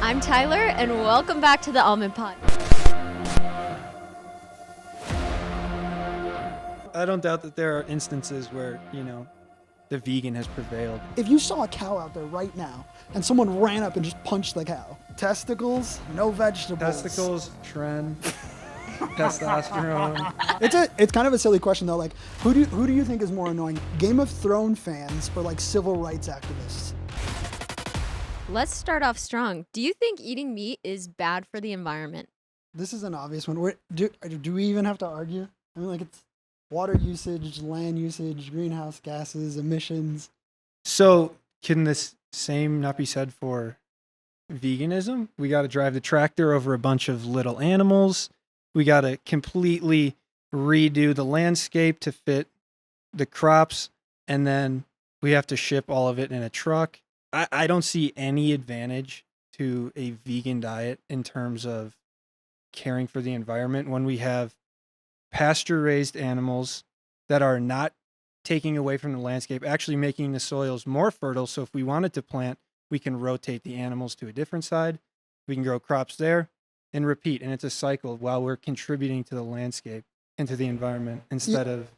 I'm Tyler, and welcome back to the Almond Pod. I don't doubt that there are instances where, the vegan has prevailed. If you saw a cow out there right now and someone ran up and just punched the cow, testicles, no vegetables. Testicles, trend, testosterone. It's kind of a silly question though. Like, who do you think is more annoying, Game of Thrones fans or like civil rights activists? Let's start off strong. Do you think eating meat is bad for the environment? This is an obvious one. Do we even have to argue? I mean, like, it's water usage, land usage, greenhouse gases, emissions. So can this same not be said for veganism? We got to drive the tractor over a bunch of little animals. We got to completely redo the landscape to fit the crops. And then we have to ship all of it in a truck. I don't see any advantage to a vegan diet in terms of caring for the environment when we have pasture-raised animals that are not taking away from the landscape, actually making the soils more fertile. So if we wanted to plant, we can rotate the animals to a different side. We can grow crops there and repeat. And it's a cycle while we're contributing to the landscape and to the environment instead of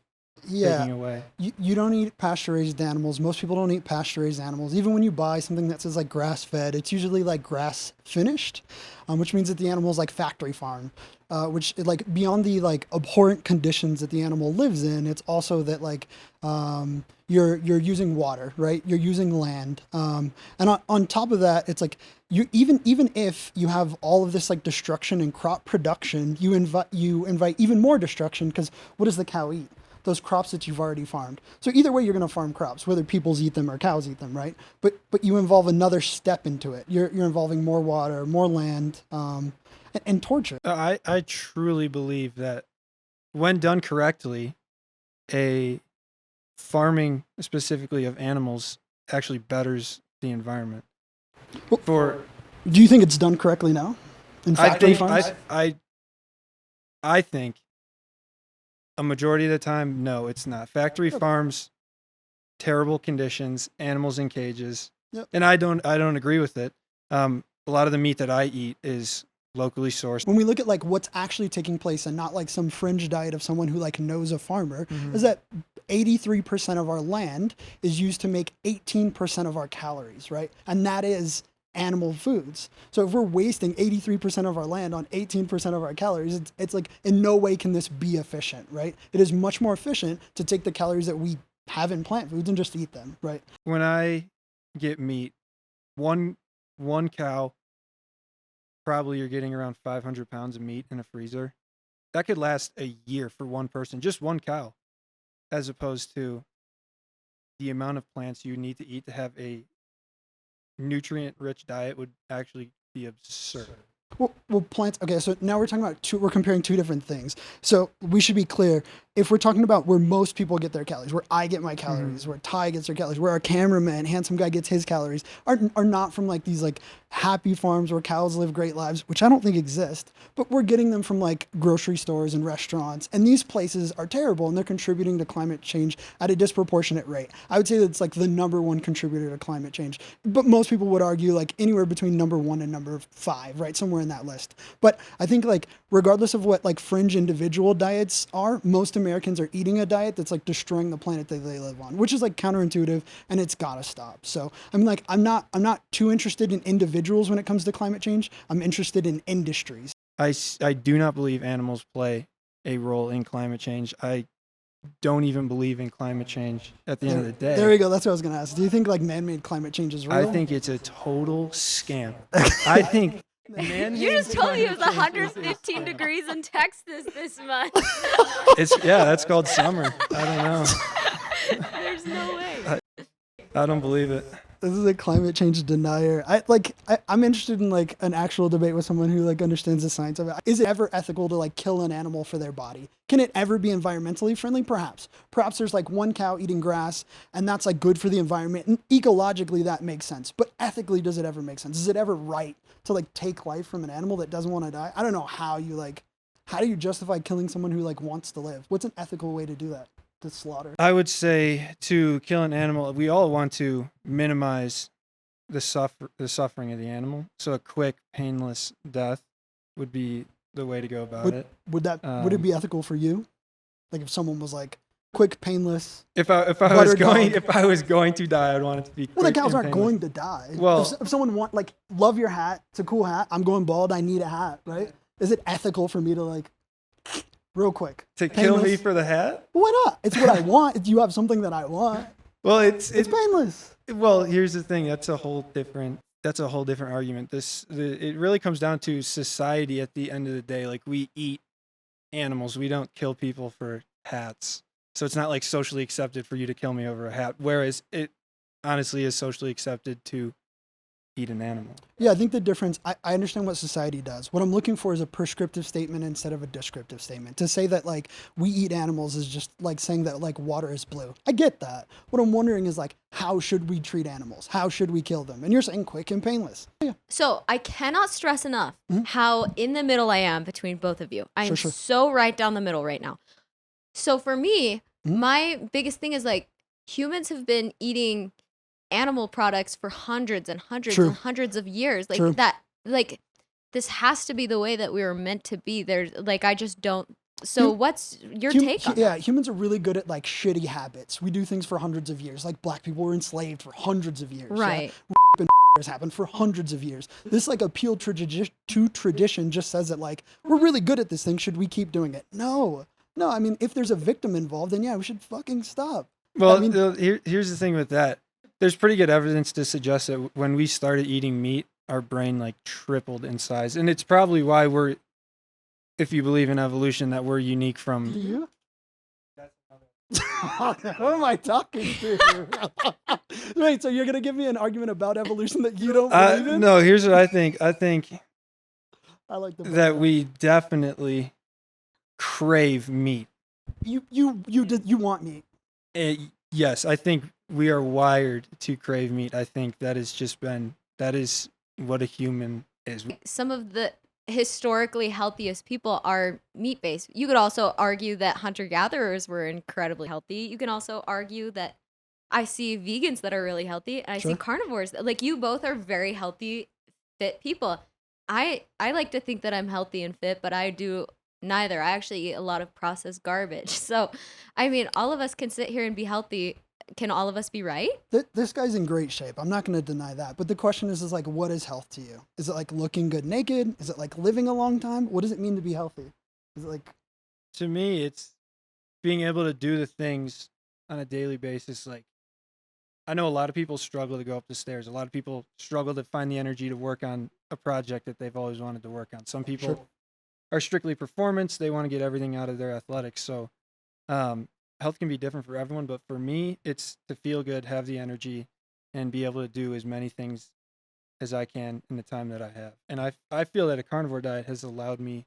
taking away. You don't eat pasture-raised animals. Most people don't eat pasture-raised animals. Even when you buy something that says like grass-fed, it's usually like grass-finished, which means that the animal is like factory farm, which like beyond the like abhorrent conditions that the animal lives in, it's also that like you're using water, right? You're using land, and on top of that, it's like you even if you have all of this like destruction in crop production, you invite even more destruction because what does the cow eat? Those crops that you've already farmed. So either way, you're going to farm crops, whether peoples eat them or cows eat them, right? But you involve another step into it. You're involving more water, more land, and torture. I truly believe that when done correctly, a farming specifically of animals actually betters the environment. Do you think it's done correctly now in factory farms? I think a majority of the time, no, it's not. Factory farms, terrible conditions, animals in cages, and I don't agree with it. A lot of the meat that I eat is locally sourced. When we look at like what's actually taking place and not like some fringe diet of someone who like knows a farmer, is that 83% of our land is used to make 18% of our calories, right? And that is animal foods. So if we're wasting 83% of our land on 18% of our calories, it's like in no way can this be efficient, right? It is much more efficient to take the calories that we have in plant foods and just eat them, right? When I get meat, one cow, probably you're getting around 500 pounds of meat in a freezer. That could last a year for one person, just one cow, as opposed to the amount of plants you need to eat to have a nutrient-rich diet would actually be absurd. Well, plants. Okay, so now we're talking about we're comparing two different things. So we should be clear. If we're talking about where most people get their calories, where I get my calories, where Ty gets her calories, where our cameraman, handsome guy, gets his calories, are not from like these like happy farms where cows live great lives, which I don't think exist, but we're getting them from like grocery stores and restaurants. And these places are terrible and they're contributing to climate change at a disproportionate rate. I would say that it's like the number one contributor to climate change. But most people would argue like anywhere between number 1 and number 5, right? Somewhere in that list. But I think like regardless of what like fringe individual diets are, most Americans are eating a diet that's like destroying the planet that they live on, which is like counterintuitive and it's gotta stop. So I'm like, I'm not too interested in individuals when it comes to climate change. I'm interested in industries. I do not believe animals play a role in climate change. I don't even believe in climate change at the end of the day. There you go. That's what I was going to ask. Do you think like man-made climate change is real? I think it's a total scam. I think You just told me it was 115 degrees in Texas this month. That's called summer. I don't know. There's no way. I don't believe it. This is a climate change denier. I'm interested in like an actual debate with someone who like understands the science of it. Is it ever ethical to like kill an animal for their body? Can it ever be environmentally friendly? Perhaps. Perhaps there's like one cow eating grass and that's like good for the environment. And ecologically that makes sense. But ethically, does it ever make sense? Is it ever right to like take life from an animal that doesn't want to die? I don't know how do you justify killing someone who like wants to live? What's an ethical way to do that? To slaughter? I would say to kill an animal, we all want to minimize the suffering of the animal. So a quick, painless death would be the way to go about it. Would it be ethical for you? Like if someone was like quick, painless. If I was going to die, I'd want it to be. Well, the quick cows and aren't painless. going to die. Well, if someone love your hat, it's a cool hat. I'm going bald. I need a hat, right? Is it ethical for me to like, real quick, to painless? kill me for the hat? Why not? It's what I want. You have something that I want. Well, it's painless. Well, here's the thing. That's a whole different argument. It really comes down to society at the end of the day. Like, we eat animals. We don't kill people for hats. So it's not like socially accepted for you to kill me over a hat. Whereas it honestly is socially accepted to eat an animal. Yeah, I think the difference, I understand what society does. What I'm looking for is a prescriptive statement instead of a descriptive statement. To say that like we eat animals is just like saying that like water is blue. I get that. What I'm wondering is like, how should we treat animals? How should we kill them? And you're saying quick and painless. Yeah. So I cannot stress enough how in the middle I am between both of you. I am Sure. so right down the middle right now. So for me, my biggest thing is like humans have been eating animal products for hundreds and hundreds and hundreds of years. Like that, like this has to be the way that we were meant to be. There's like, I just don't. So what's your take on that? Yeah, humans are really good at like shitty habits. We do things for hundreds of years. Like black people were enslaved for hundreds of years. Right. Yeah? Has happened for hundreds of years. This like appeal to tradition just says that like, we're really good at this thing. Should we keep doing it? No, I mean, if there's a victim involved, then yeah, we should fucking stop. Well, I mean, here's the thing with that. There's pretty good evidence to suggest that when we started eating meat, our brain like tripled in size. And it's probably why we're, if you believe in evolution, that we're unique from. you? What am I talking to? Wait, so you're going to give me an argument about evolution that you don't believe in? No, here's what I think. I think I like that we definitely crave meat. You want meat. Yes, I think we are wired to crave meat. I think that is what a human is. Some of the historically healthiest people are meat-based. You could also argue that hunter-gatherers were incredibly healthy. You can also argue that I see vegans that are really healthy, and I see carnivores. Like, you both are very healthy, fit people. I like to think that I'm healthy and fit, but I do neither. I actually eat a lot of processed garbage. So, I mean, all of us can sit here and be healthy. Can all of us be right? This guy's in great shape. I'm not going to deny that. But the question is like, what is health to you? Is it like looking good naked? Is it like living a long time? What does it mean to be healthy? Is it like... To me, it's being able to do the things on a daily basis. Like, I know a lot of people struggle to go up the stairs. A lot of people struggle to find the energy to work on a project that they've always wanted to work on. Some people are strictly performance. They want to get everything out of their athletics. So, health can be different for everyone, but for me, it's to feel good, have the energy, and be able to do as many things as I can in the time that I have. And I feel that a carnivore diet has allowed me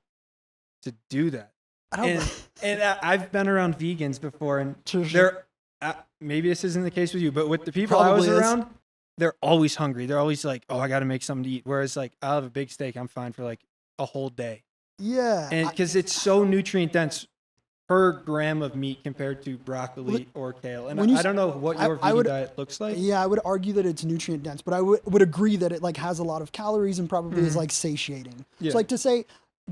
to do that. I've been around vegans before, and they're maybe this isn't the case with you, but with the people I was around, they're always hungry. They're always like, "Oh, I got to make something to eat." Whereas like, I'll have a big steak, I'm fine for like a whole day. Yeah, and because it's so nutrient dense per gram of meat compared to broccoli or kale. And I don't know what your vegan diet looks like. Yeah, I would argue that it's nutrient dense, but I would agree that it like has a lot of calories and probably is like satiating. Yeah. So like to say,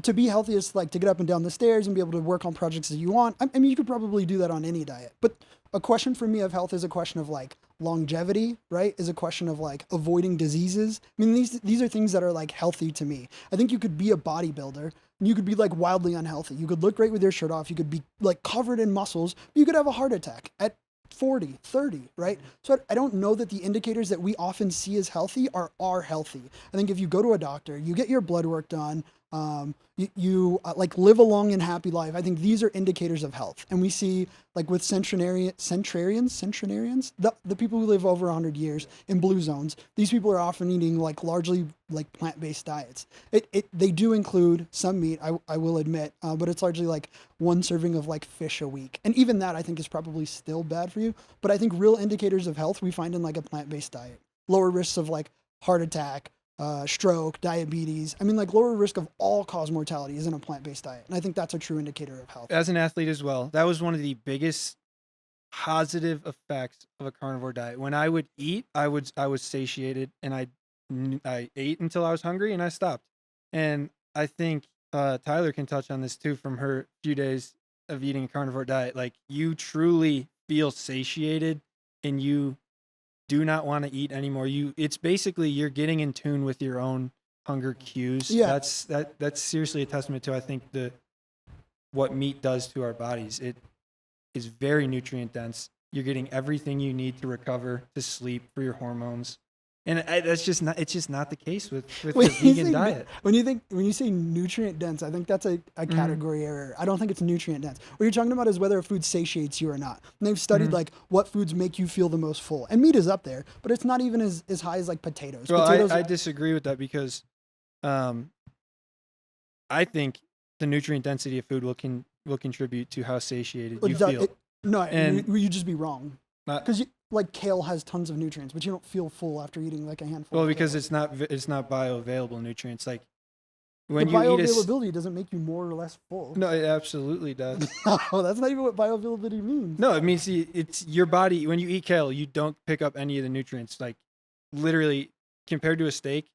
to be healthy is like to get up and down the stairs and be able to work on projects that you want. I mean, you could probably do that on any diet. But a question for me of health is a question of like longevity, right? Is a question of like avoiding diseases. I mean, these are things that are like healthy to me. I think you could be a bodybuilder and you could be like wildly unhealthy. You could look great with your shirt off. You could be like covered in muscles. But you could have a heart attack at 40, 30, right? So I don't know that the indicators that we often see as healthy are healthy. I think if you go to a doctor, you get your blood work done, you like live a long and happy life. I think these are indicators of health. And we see like with centenarians, the people who live over 100 years in blue zones, these people are often eating like largely like plant-based diets. They do include some meat, I will admit, but it's largely like one serving of like fish a week. And even that I think is probably still bad for you. But I think real indicators of health we find in like a plant-based diet. Lower risks of like heart attack, stroke, diabetes. I mean, like lower risk of all-cause mortality is in a plant-based diet. And I think that's a true indicator of health. As an athlete as well, that was one of the biggest positive effects of a carnivore diet. When I would eat, I was satiated, and I ate until I was hungry, and I stopped. And I think Tyler can touch on this too from her few days of eating a carnivore diet. Like, you truly feel satiated, and you do not want to eat anymore. It's basically you're getting in tune with your own hunger cues. Yeah. That's seriously a testament to, I think, what meat does to our bodies. It is very nutrient dense. You're getting everything you need to recover, to sleep, for your hormones. And it's just not the case with the vegan diet. When you say nutrient dense, I think that's a category error. I don't think it's nutrient dense. What you're talking about is whether a food satiates you or not. And they've studied like what foods make you feel the most full. And meat is up there, but it's not even as high as like potatoes. Well, potatoes I disagree with that because I think the nutrient density of food will contribute to how satiated you feel. You'd just be wrong. Because like kale has tons of nutrients, but you don't feel full after eating like a handful. Well, because it's not bioavailable nutrients. Like when you eat bioavailability doesn't make you more or less full. No, it absolutely does. No, that's not even what bioavailability means. No, it means it's your body. When you eat kale, you don't pick up any of the nutrients. Like literally, compared to a steak,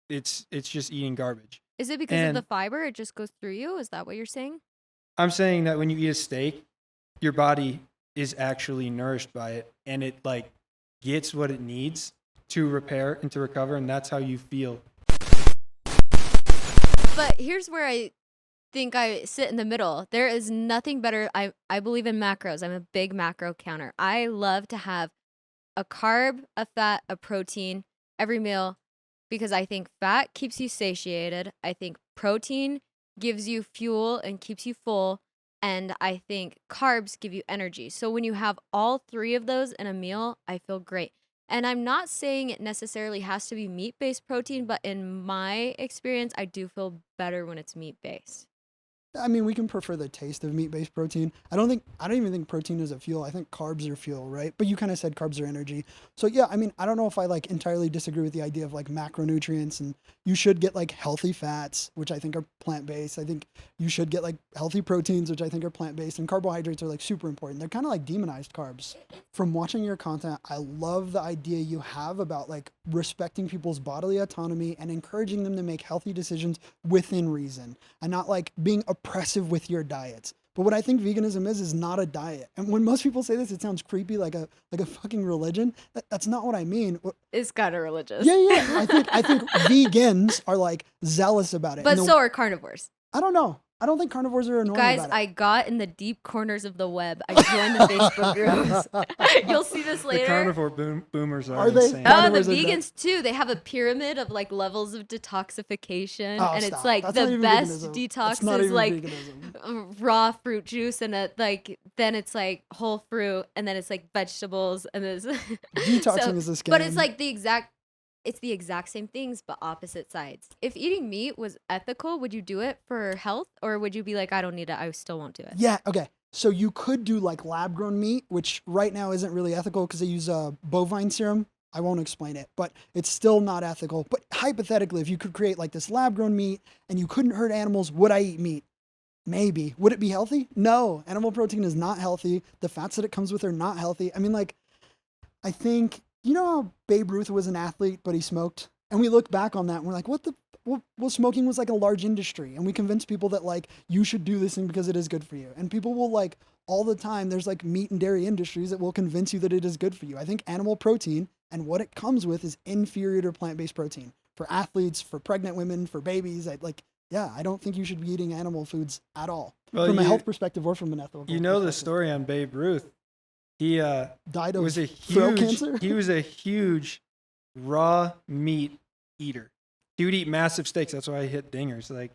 it's just eating garbage. Is it because of the fiber? It just goes through you? Is that what you're saying? I'm saying that when you eat a steak, your body is actually nourished by it, and it like gets what it needs to repair and to recover, and that's how you feel. But here's where I think I sit in the middle. There is nothing better. I believe in macros. I'm a big macro counter. I love to have a carb, a fat, a protein every meal because I think fat keeps you satiated. I think protein gives you fuel and keeps you full. And I think carbs give you energy. So when you have all three of those in a meal, I feel great. And I'm not saying it necessarily has to be meat-based protein, but in my experience, I do feel better when it's meat-based. I mean, we can prefer the taste of meat-based protein. I don't even think protein is a fuel. I think carbs are fuel, right? But you kind of said carbs are energy. So yeah, I mean, I don't know if I like entirely disagree with the idea of like macronutrients, and you should get like healthy fats, which I think are plant-based. I think you should get like healthy proteins, which I think are plant-based, and carbohydrates are like super important. They're kind of like demonized carbs. From watching your content, I love the idea you have about like respecting people's bodily autonomy and encouraging them to make healthy decisions within reason and not like being oppressive with your diets. But what I think veganism is not a diet. And when most people say this, it sounds creepy, like a fucking religion. That's not what I mean. It's kind of religious. Yeah. I think vegans are like zealous about it. But so are carnivores. I don't know. I don't think carnivores are annoying Guys, about it. I got in the deep corners of the web. I joined the Facebook groups. You'll see this later. The carnivore boomers are insane. Oh, the vegans too. They have a pyramid of like levels of detoxification, and stop. it's like That's the best veganism. detox is like veganism. raw fruit juice, and then it's like whole fruit, and then it's like vegetables, and there's detoxing is a scam. But it's like the exact same things, but opposite sides. If eating meat was ethical, would you do it for health, or would you be like, I don't need it, I still won't do it? Yeah, okay. So you could do like lab-grown meat, which right now isn't really ethical because they use bovine serum. I won't explain it, but it's still not ethical. But hypothetically, if you could create like this lab-grown meat and you couldn't hurt animals, would I eat meat? Maybe. Would it be healthy? No. Animal protein is not healthy. The fats that it comes with are not healthy. I mean, like, I think... You know how Babe Ruth was an athlete, but he smoked? And we look back on that and we're like, well, smoking was like a large industry. And we convince people that like, you should do this thing because it is good for you. And people will like, all the time, there's like meat and dairy industries that will convince you that it is good for you. I think animal protein and what it comes with is inferior to plant-based protein. For athletes, for pregnant women, for babies, I don't think you should be eating animal foods at all. From a health perspective or from an ethical perspective. You know the story on Babe Ruth. He died of throat cancer. He was a huge raw meat eater. He would eat massive steaks. That's why he hit dingers. Like,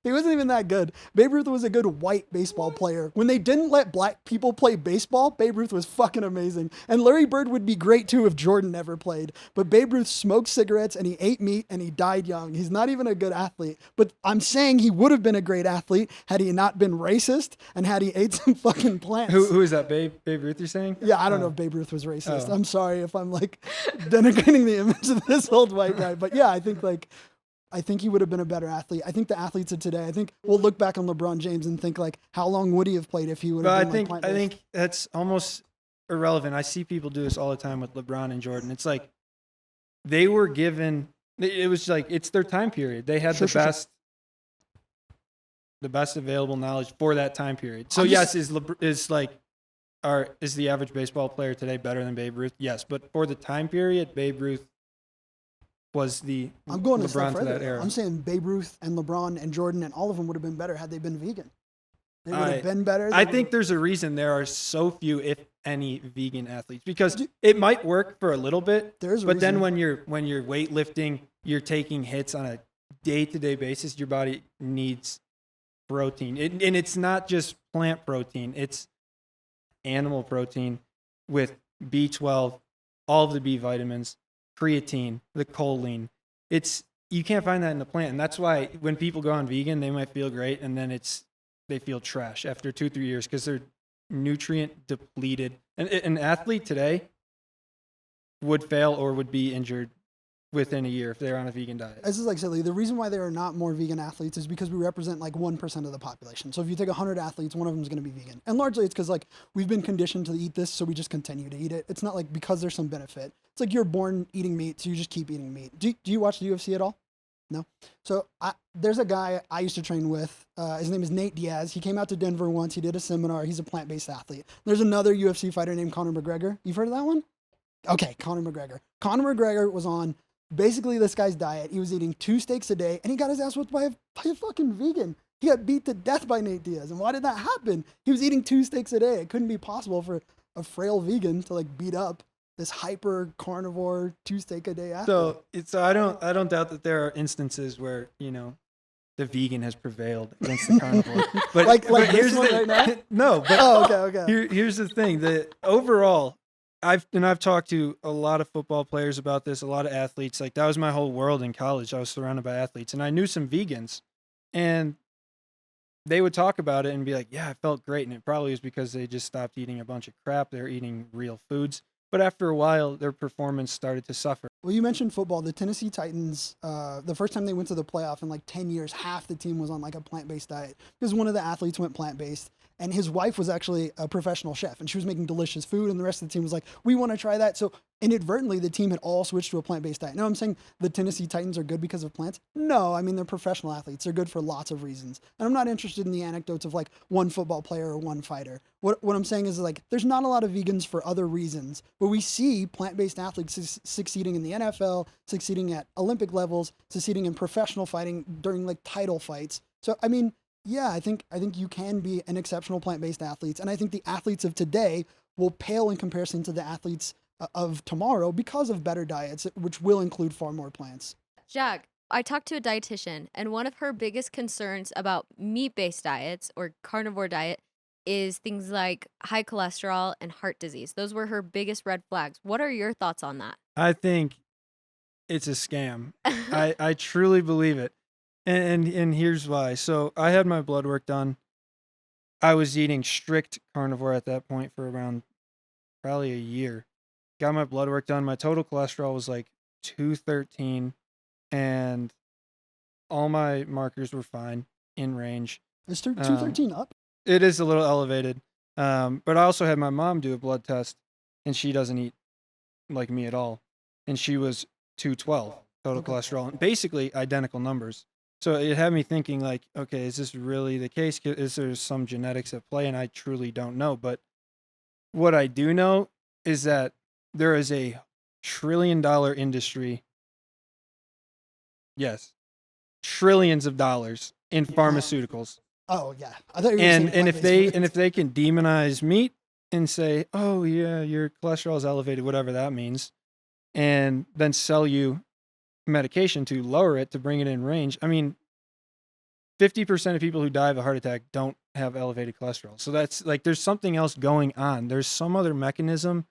he wasn't even that good. Babe Ruth was a good white baseball player. When they didn't let black people play baseball, Babe Ruth was fucking amazing. And Larry Bird would be great too if Jordan never played. But Babe Ruth smoked cigarettes and he ate meat and he died young. He's not even a good athlete. But I'm saying he would have been a great athlete had he not been racist and had he ate some fucking plants. Who is that, Babe Ruth you're saying? Yeah, I don't know if Babe Ruth was racist. I'm sorry if I'm like denigrating the image of this old white guy. But yeah, I think like I think he would have been a better athlete. I think the athletes of today, I think we'll look back on LeBron James and think like, how long would he have played if he would have been I think that's almost irrelevant. I see people do this all the time with LeBron and Jordan. It's like they were given. It was like it's their time period. They had the best available knowledge for that time period. So yes, is the average baseball player today better than Babe Ruth? Yes, but for the time period, Babe Ruth was the I'm going LeBron to to that era. I'm saying Babe Ruth and LeBron and Jordan and all of them would have been better had they been vegan. They would have been better. I think there's a reason there are so few, if any, vegan athletes because it might work for a little bit, but then when you're weightlifting, you're taking hits on a day-to-day basis. Your body needs protein, and it's not just plant protein; it's animal protein with B12, all of the B vitamins, creatine, the choline. You can't find that in the plant, and that's why when people go on vegan, they might feel great, and then they feel trash after 2-3 years because they're nutrient depleted. And an athlete today would fail or would be injured within a year if they're on a vegan diet. This is like silly. The reason why there are not more vegan athletes is because we represent like 1% of the population. So if you take 100 athletes, one of them is going to be vegan. And largely it's because like we've been conditioned to eat this, so we just continue to eat it. It's not like because there's some benefit. It's like you're born eating meat, so you just keep eating meat. Do you watch the UFC at all? No. So there's a guy I used to train with. His name is Nate Diaz. He came out to Denver once. He did a seminar. He's a plant-based athlete. There's another UFC fighter named Conor McGregor. You've heard of that one? Okay, Conor McGregor. Conor McGregor was on basically this guy's diet. He was eating 2 steaks a day, and he got his ass whipped by a fucking vegan. He got beat to death by Nate Diaz. And why did that happen? He was eating 2 steaks a day. It couldn't be possible for a frail vegan to like beat up this hyper carnivore 2 steak a day athlete. So I don't doubt that there are instances where the vegan has prevailed against the carnivore. But here's the right now? No, but okay. Here's the thing. The overall, I've talked to a lot of football players about this, a lot of athletes. Like that was my whole world in college. I was surrounded by athletes, and I knew some vegans, and they would talk about it and be like, "Yeah, I felt great," and it probably was because they just stopped eating a bunch of crap. They're eating real foods. But after a while, their performance started to suffer. Well, you mentioned football. The Tennessee Titans, the first time they went to the playoff in like 10 years, half the team was on like a plant-based diet because one of the athletes went plant-based. And his wife was actually a professional chef, and she was making delicious food, and the rest of the team was like, we want to try that. So inadvertently, the team had all switched to a plant-based diet. Now, I'm saying the Tennessee Titans are good because of plants? No, I mean, they're professional athletes. They're good for lots of reasons. And I'm not interested in the anecdotes of like one football player or one fighter. What I'm saying is like, there's not a lot of vegans for other reasons, but we see plant-based athletes succeeding in the NFL, succeeding at Olympic levels, succeeding in professional fighting during like title fights. So, I mean, yeah, I think you can be an exceptional plant-based athlete, and I think the athletes of today will pale in comparison to the athletes of tomorrow because of better diets, which will include far more plants. Jack, I talked to a dietitian, and one of her biggest concerns about meat-based diets or carnivore diet is things like high cholesterol and heart disease. Those were her biggest red flags. What are your thoughts on that? I think it's a scam. I truly believe it. And here's why. So I had my blood work done. I was eating strict carnivore at that point for around probably a year. Got my blood work done. My total cholesterol was like 213, and all my markers were fine, in range. Is 213 up? It is a little elevated. But I also had my mom do a blood test, and she doesn't eat like me at all. And she was 212 total cholesterol. Basically identical numbers. So it had me thinking like, okay, is this really the case? Is there some genetics at play? And I truly don't know. But what I do know is that there is a $1 trillion industry. Yes. Trillions of dollars in pharmaceuticals. Oh yeah. I thought you were and if they can demonize meat and say, oh yeah, your cholesterol is elevated, whatever that means, and then sell you medication to lower it to bring it in range. I mean, 50% of people who die of a heart attack don't have elevated cholesterol. So that's like, there's something else going on. There's some other mechanism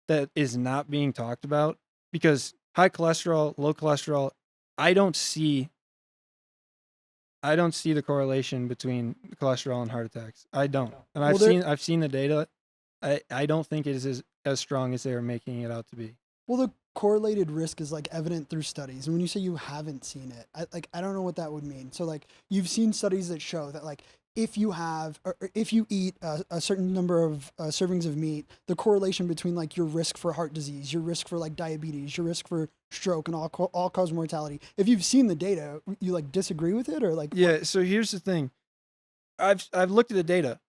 that is not being talked about because high cholesterol, low cholesterol, I don't see the correlation between cholesterol and heart attacks. I don't. And I've seen the data. I don't think it is as strong as they are making it out to be. Well, the correlated risk is like evident through studies. And when you say you haven't seen it, I don't know what that would mean. So like you've seen studies that show that like if you have or if you eat a certain number of servings of meat, the correlation between like your risk for heart disease, your risk for like diabetes, your risk for stroke and all cause mortality. If you've seen the data, you like disagree with it or like Yeah. So here's the thing. I've looked at the data.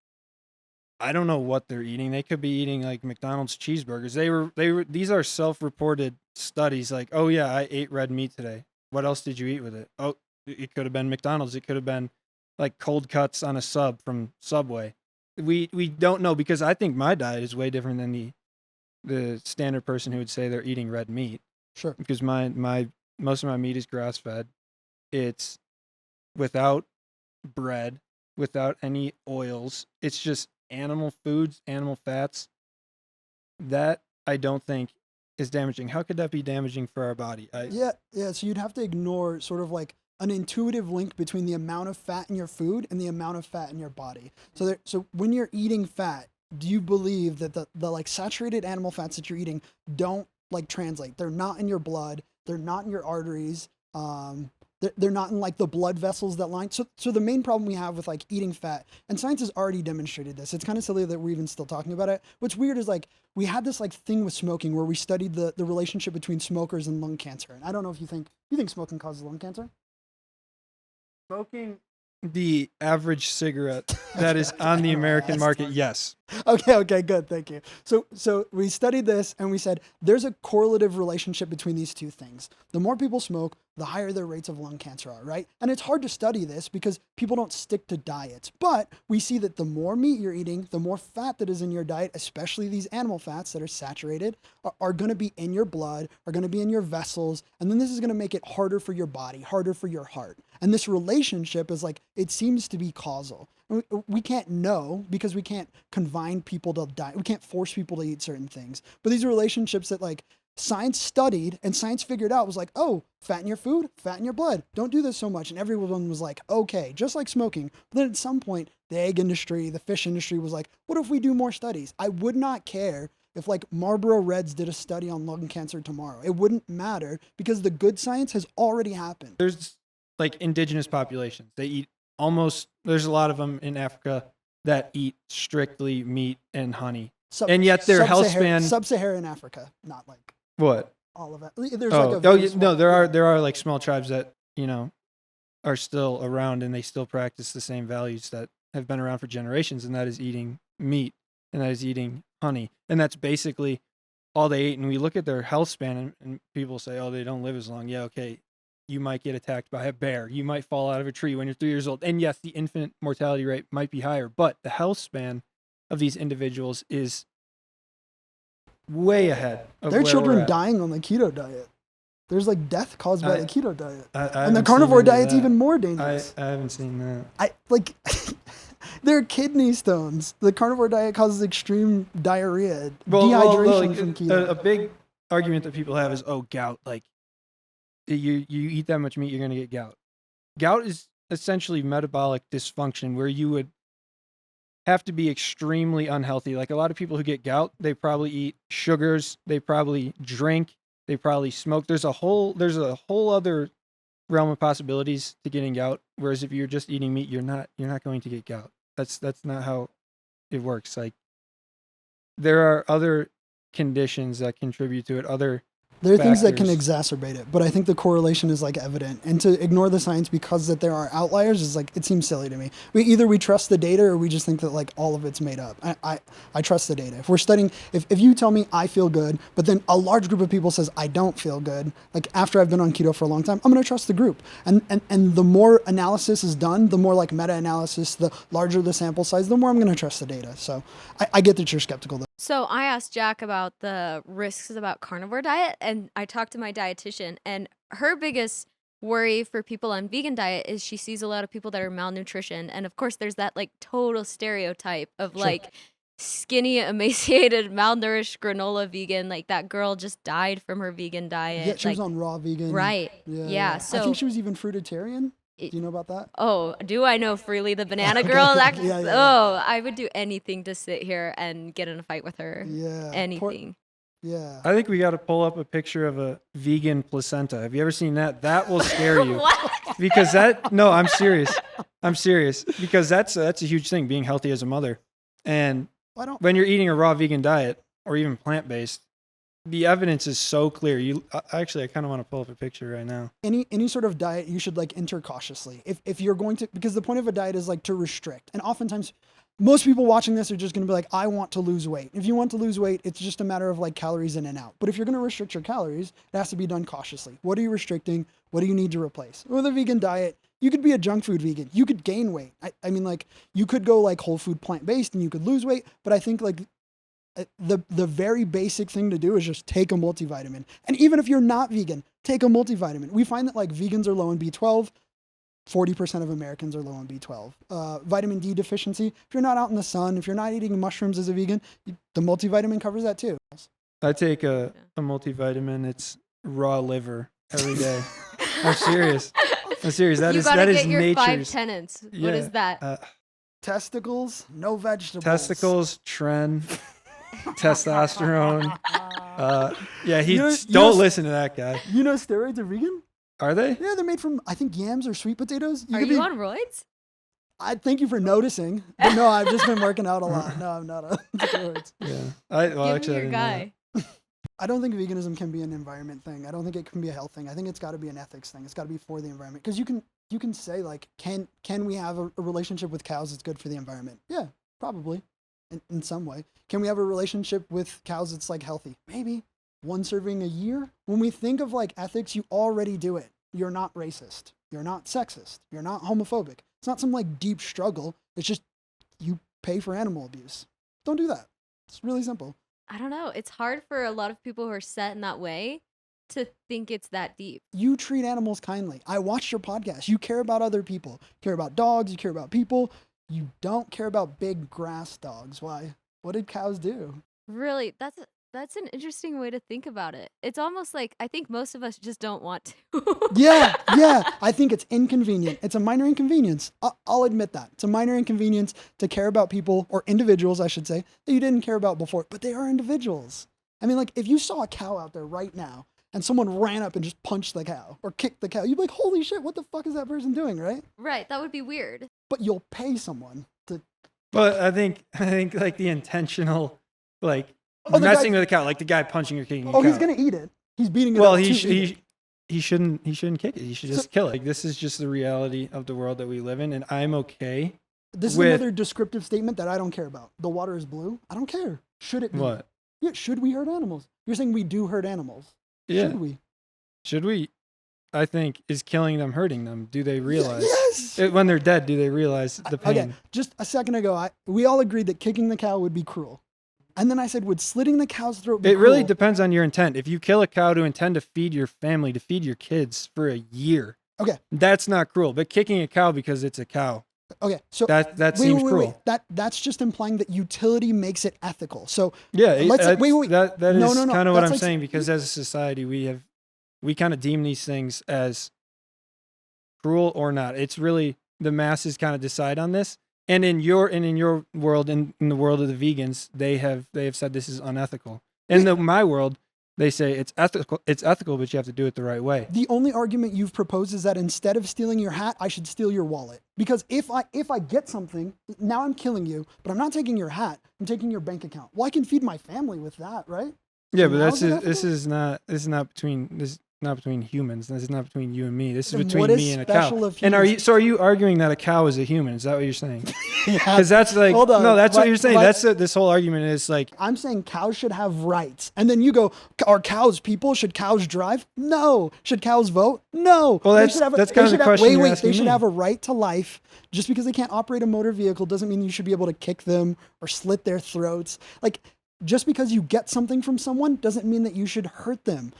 I don't know what they're eating. They could be eating like McDonald's cheeseburgers. They were these are self-reported studies like, "Oh yeah, I ate red meat today. What else did you eat with it?" Oh, it could have been McDonald's. It could have been like cold cuts on a sub from Subway. We don't know because I think my diet is way different than the standard person who would say they're eating red meat sure. because my most of my meat is grass-fed. It's without bread, without any oils. It's just animal foods, animal fats. That I don't think is damaging. How could that be damaging for our body? Yeah. So you'd have to ignore sort of like an intuitive link between the amount of fat in your food and the amount of fat in your body. So when you're eating fat, do you believe that the like saturated animal fats that you're eating don't like translate? They're not in your blood. They're not in your arteries. They're not in like the blood vessels that line. So the main problem we have with like eating fat, and science has already demonstrated this. It's kind of silly that we're even still talking about it. What's weird is like we had this like thing with smoking where we studied the relationship between smokers and lung cancer. And I don't know if you think smoking causes lung cancer. Smoking the average cigarette that is on the American market, yes. Okay, good, thank you. So we studied this and we said there's a correlative relationship between these two things. The more people smoke, the higher their rates of lung cancer are, right? And it's hard to study this because people don't stick to diets. But we see that the more meat you're eating, the more fat that is in your diet, especially these animal fats that are saturated, are going to be in your blood, are going to be in your vessels. And then this is going to make it harder for your body, harder for your heart. And this relationship is like, it seems to be causal. We can't know because we can't confine people to diet. We can't force people to eat certain things. But these are relationships that like science studied and science figured out was like, oh, fat in your food, fat in your blood. Don't do this so much. And everyone was like, okay, just like smoking. But then at some point, the egg industry, the fish industry was like, what if we do more studies? I would not care if like Marlboro Reds did a study on lung cancer tomorrow. It wouldn't matter because the good science has already happened. There's like indigenous populations. They eat there's a lot of them in Africa that eat strictly meat and honey. And yet their health span... Sub-Saharan Africa, not like... What? All of it. There's there are like small tribes that, are still around and they still practice the same values that have been around for generations, and that is eating meat and that is eating honey. And that's basically all they ate. And we look at their health span and people say, oh, they don't live as long. Yeah, okay. You might get attacked by a bear. You might fall out of a tree when you're 3 years old. And yes, the infant mortality rate might be higher, but the health span of these individuals is way ahead of their where children we're at. dying on the keto diet. There's like death caused by the keto diet. I and the carnivore diet's even more dangerous. I haven't seen that. There are kidney stones. The carnivore diet causes extreme diarrhea, dehydration from keto. A big argument that people have is, oh, gout. Like, you eat that much meat, you're going to get gout. Gout is essentially metabolic dysfunction where you would have to be extremely unhealthy. Like a lot of people who get gout, they probably eat sugars, they probably drink, they probably smoke. There's a whole other realm of possibilities to getting gout. Whereas if you're just eating meat, you're not going to get gout. That's not how it works. Like there are other conditions that contribute to it, there are things that can factors. exacerbate it, but I think the correlation is like evident. And to ignore the science because that there are outliers is like, it seems silly to me. We trust the data or we just think that like all of it's made up. I trust the data. If we're studying, if you tell me I feel good, but then a large group of people says I don't feel good, like after I've been on keto for a long time, I'm going to trust the group. And the more analysis is done, the more like meta-analysis, the larger the sample size, the more I'm going to trust the data. So I get that you're skeptical though. So I asked Jack about the risks about carnivore diet, and I talked to my dietitian, and her biggest worry for people on vegan diet is she sees a lot of people that are malnutrition. And of course, there's that like total stereotype of like skinny, emaciated, malnourished granola vegan. Like that girl just died from her vegan diet. Yeah, she was on raw vegan. Right. Yeah. So I think she was even fruitarian. Do you know about that? Oh, do I know Freely the banana girl? Yeah. Oh, I would do anything to sit here and get in a fight with her. Yeah. Anything. Yeah. I think we got to pull up a picture of a vegan placenta. Have you ever seen that? That will scare you. What? Because no, I'm serious. I'm serious because that's a huge thing, being healthy as a mother. And when you're eating a raw vegan diet or even plant-based, the evidence is so clear. I kind of want to pull up a picture right now. Any sort of diet you should like enter cautiously. If you're going to, because the point of a diet is like to restrict. And oftentimes most people watching this are just going to be like, I want to lose weight. If you want to lose weight, it's just a matter of like calories in and out. But if you're going to restrict your calories, it has to be done cautiously. What are you restricting? What do you need to replace? With a vegan diet, you could be a junk food vegan. You could gain weight. I mean, like you could go like whole food plant-based and you could lose weight. But I think like the very basic thing to do is just take a multivitamin. And even if you're not vegan, take a multivitamin. We find that like vegans are low in B12. 40% of Americans are low on B12. Vitamin D deficiency. If you're not out in the sun, if you're not eating mushrooms as a vegan, the multivitamin covers that too. I take a multivitamin. It's raw liver every day. I'm serious. I'm serious. That is your nature's 5 tenets. What is that? Testicles, no vegetables. Testicles, tren, testosterone. Yeah, don't listen to that guy. You know steroids are vegan? Are they? Yeah, they're made from, I think, yams or sweet potatoes. Are you on roids? I thank you for noticing. But no, I've just been working out a lot. No, I'm not on steroids. Yeah. Give me your guy. I don't think veganism can be an environment thing. I don't think it can be a health thing. I think it's got to be an ethics thing. It's got to be for the environment. Because you can say like, can we have a relationship with cows that's good for the environment? Yeah, probably, in some way. Can we have a relationship with cows that's like healthy? Maybe. 1 serving a year? When we think of like ethics, you already do it. You're not racist. You're not sexist. You're not homophobic. It's not some like deep struggle. It's just you pay for animal abuse. Don't do that. It's really simple. I don't know. It's hard for a lot of people who are set in that way to think it's that deep. You treat animals kindly. I watched your podcast. You care about other people. You care about dogs. You care about people. You don't care about big grass dogs. Why? What did cows do? Really, that's an interesting way to think about it. It's almost like I think most of us just don't want to. Yeah. I think it's inconvenient. It's a minor inconvenience. I'll admit that. It's a minor inconvenience to care about people, or individuals, I should say, that you didn't care about before, but they are individuals. I mean, like if you saw a cow out there right now and someone ran up and just punched the cow or kicked the cow, you'd be like, holy shit, what the fuck is that person doing, right? Right, that would be weird. But you'll pay someone to... But I think like the intentional, like, messing with a cow, like the guy punching or kicking a cow. He's gonna eat it. He's beating it. Well, up he shouldn't kick it. He should just kill it. Like this is just the reality of the world that we live in, and I'm okay. This is another descriptive statement that I don't care about. The water is blue. I don't care. Should it be? What? Yeah. Should we hurt animals? You're saying we do hurt animals. Yeah. Should we? Should we? I think, is killing them hurting them? Do they realize? Yes. When they're dead, do they realize the pain? Okay. Just a second ago, we all agreed that kicking the cow would be cruel. And then I said, would slitting the cow's throat be It really cruel? depends on your intent. If you kill a cow to intend to feed your family, to feed your kids for a year, okay, that's not cruel. But kicking a cow because it's a cow, okay, so that seems cruel. That's just implying that utility makes it ethical. So yeah, wait. That is No. kind of what That's I'm like, saying, because as a society, we kind of deem these things as cruel or not. It's really the masses kind of decide on this. And in your world, in the world of the vegans, they have said this is unethical. In my world, they say it's ethical, but you have to do it the right way. The only argument you've proposed is that instead of stealing your hat, I should steal your wallet. Because if I get something, now I'm killing you, but I'm not taking your hat. I'm taking your bank account. Well, I can feed my family with that, right? Yeah, but this is not between humans. This is not between you and me. This is Then between what is me and a special cow. of And humans? are you arguing that a cow is a human? Is that what you're saying? Yeah. Because that's like, Hold on. no, that's what But- you're saying. but- This whole argument is like, I'm saying cows should have rights. And then you go, are cows people? Should cows drive? No. Should cows vote? No. Well, They that's should have kind of the question you're Wait, asking they should me. have a right to life. Just because they can't operate a motor vehicle doesn't mean you should be able to kick them or slit their throats. Like, just because you get something from someone doesn't mean that you should hurt them.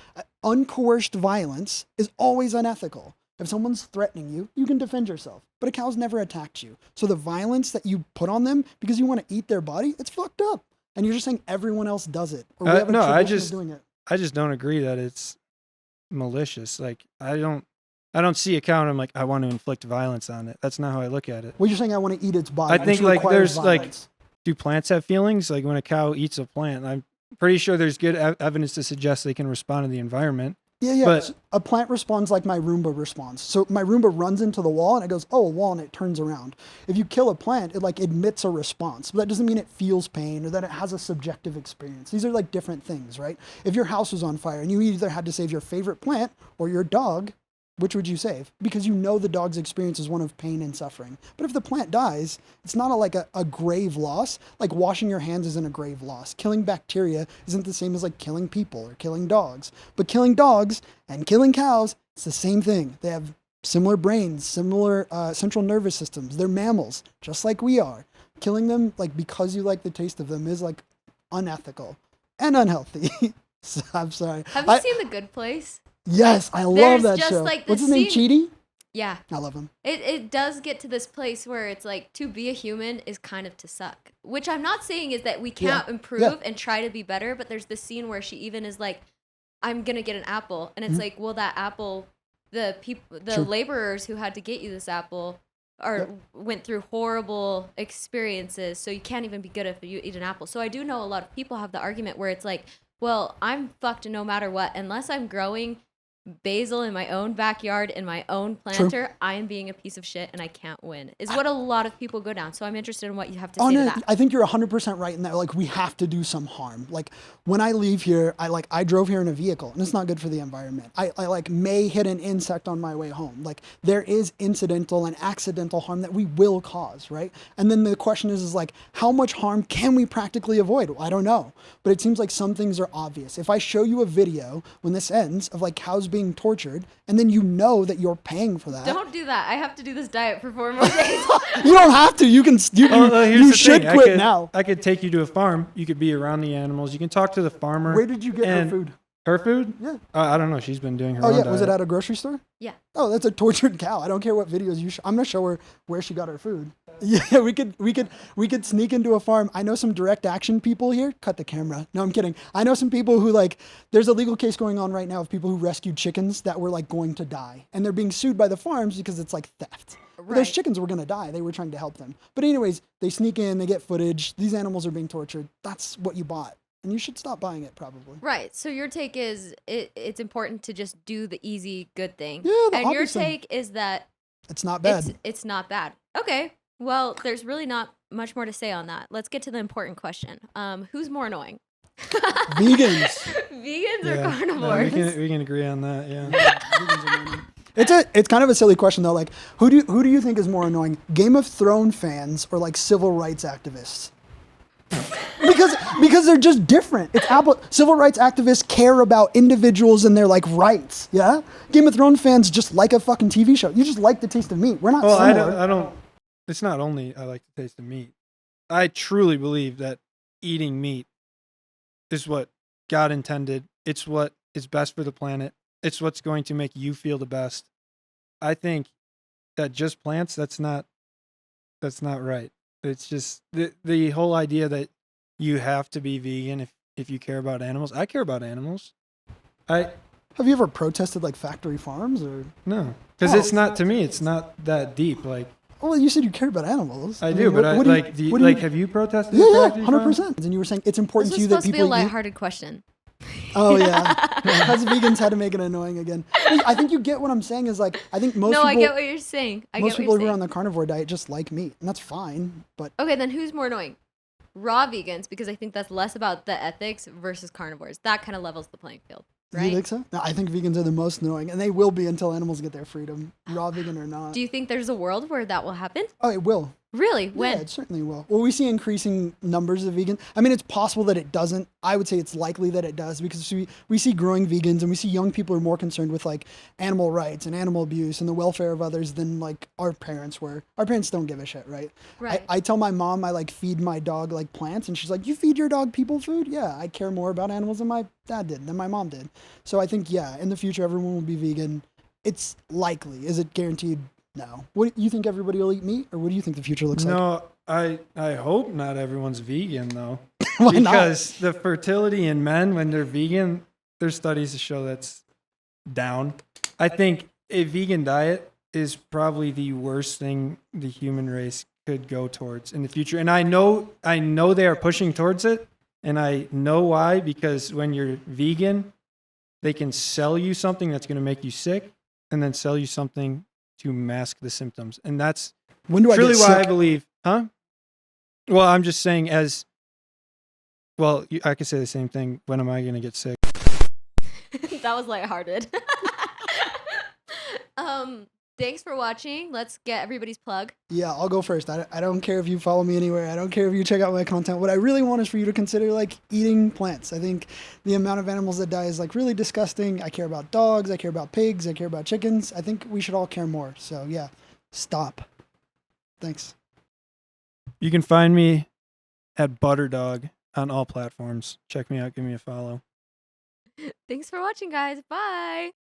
Uncoerced violence is always unethical. If someone's threatening you, you can defend yourself. But a cow's never attacked you. So the violence that you put on them because you want to eat their body, it's fucked up. And you're just saying everyone else does it. Or we have a no, tradition of doing it. I just don't agree that it's malicious. Like I don't see a cow and I'm like, I want to inflict violence on it. That's not how I look at it. Well, you're saying I want to eat its body. I think which like requires there's like, violence. do plants have feelings? Like when a cow eats a plant, pretty sure there's good evidence to suggest they can respond to the environment. Yeah. But So a plant responds like my Roomba responds. So my Roomba runs into the wall and it goes, oh, a wall, and it turns around. If you kill a plant, it like emits a response. But that doesn't mean it feels pain or that it has a subjective experience. These are like different things, right? If your house was on fire and you either had to save your favorite plant or your dog, which would you save? Because you know the dog's experience is one of pain and suffering. But if the plant dies, it's not like a grave loss. Like washing your hands isn't a grave loss. Killing bacteria isn't the same as like killing people or killing dogs. But killing dogs and killing cows, it's the same thing. They have similar brains, similar central nervous systems. They're mammals, just like we are. Killing them like because you like the taste of them is like unethical and unhealthy. So, I'm sorry. Have you seen The Good Place? Yes, I love There's that just show. like What's this his name? scene- Cheaty? Yeah. I love him. It does get to this place where it's like to be a human is kind of to suck. Which I'm not saying is that we can't improve and try to be better, but there's this scene where she even is like, I'm gonna get an apple. And it's like, well, that apple, the laborers who had to get you this apple went through horrible experiences, so you can't even be good if you eat an apple. So I do know a lot of people have the argument where it's like, well, I'm fucked no matter what. Unless I'm growing basil in my own backyard in my own planter, I am being a piece of shit and I can't win, is what a lot of people go down. So I'm interested in what you have to say to that. I think you're 100% right in that. Like, we have to do some harm. Like, when I leave here, I drove here in a vehicle and it's not good for the environment. I like may hit an insect on my way home. Like, there is incidental and accidental harm that we will cause, right? And then the question is like, how much harm can we practically avoid? Well, I don't know, but it seems like some things are obvious. If I show you a video when this ends of like cows being tortured, and then you know that you're paying for that. Don't do that. I have to do this diet for 4 more days. You don't have to. You can. You should quit now. I could take you to a farm. You could be around the animals. You can talk to the farmer. Where did you get her food? Her food? Yeah. I don't know. She's been doing her own own diet. Was it at a grocery store? Yeah. Oh, that's a tortured cow. I don't care what videos you I'm gonna show her where she got her food. Yeah, we could sneak into a farm. I know some direct action people here. Cut the camera. No, I'm kidding. I know some people who like, there's a legal case going on right now of people who rescued chickens that were like going to die. And they're being sued by the farms because it's like theft. But those chickens were going to die. They were trying to help them. But anyways, they sneak in, they get footage. These animals are being tortured. That's what you bought. And you should stop buying it probably. Right. So your take is it's important to just do the easy, good thing. Yeah, and your take is that it's not bad. It's not bad. Okay. Well, there's really not much more to say on that. Let's get to the important question. Who's more annoying? Vegans. Vegans or No, carnivores? we can agree on that. Yeah. It's kind of a silly question though. Like, who do you think is more annoying? Game of Thrones fans or like civil rights activists? because they're just different. Civil rights activists care about individuals and their like rights. Yeah. Game of Thrones fans just like a fucking TV show. You just like the taste of meat. We're not. Well, similar. I don't. It's not only I like the taste of meat. I truly believe that eating meat is what God intended. It's what is best for the planet. It's what's going to make you feel the best. I think that just plants, that's not right. It's just the whole idea that you have to be vegan if you care about animals. I care about animals. Have you ever protested like factory farms or? No, because it's not, to me, it's not that deep. Like, well, you said you care about animals. I do, but have you protested? Yeah, 100%. And you were saying it's important This to you was that supposed to people be a lighthearted question. Oh yeah, because vegans had to make it annoying again. I think you get what I'm saying. Is like I think most people. I get what you're saying. Most people who are on the carnivore diet just like meat, and that's fine. But okay, then who's more annoying? Raw vegans, because I think that's less about the ethics versus carnivores. That kind of levels the playing field. Right? You think so? No, I think vegans are the most annoying, and they will be until animals get their freedom, raw vegan or not. Do you think there's a world where that will happen? Oh, it will. Really? When? Yeah, it certainly will. Well, we see increasing numbers of vegans. I mean, it's possible that it doesn't. I would say it's likely that it does because we see growing vegans and we see young people who are more concerned with like animal rights and animal abuse and the welfare of others than like our parents were. Our parents don't give a shit, right? Right. I tell my mom I like feed my dog like plants and she's like, you feed your dog people food? Yeah, I care more about animals than my dad did, than my mom did. So I think, yeah, in the future, everyone will be vegan. It's likely. Is it guaranteed? No. What you think everybody will eat meat, or what do you think the future looks like? No, I hope not everyone's vegan though. Why because the fertility in men when they're vegan, there's studies to show that's down. I think a vegan diet is probably the worst thing the human race could go towards in the future. And I know they are pushing towards it, And I know why, because when you're vegan, they can sell you something that's going to make you sick and then sell you something to mask the symptoms. And that's When do I truly get why I sick? believe, huh? Well, I'm just saying I could say the same thing. When am I going to get sick? That was lighthearted. Thanks for watching. Let's get everybody's plug. Yeah, I'll go first. I don't care if you follow me anywhere. I don't care if you check out my content. What I really want is for you to consider like eating plants. I think the amount of animals that die is like really disgusting. I care about dogs. I care about pigs. I care about chickens. I think we should all care more. So yeah, stop. Thanks. You can find me at ButterDawg on all platforms. Check me out. Give me a follow. Thanks for watching, guys. Bye.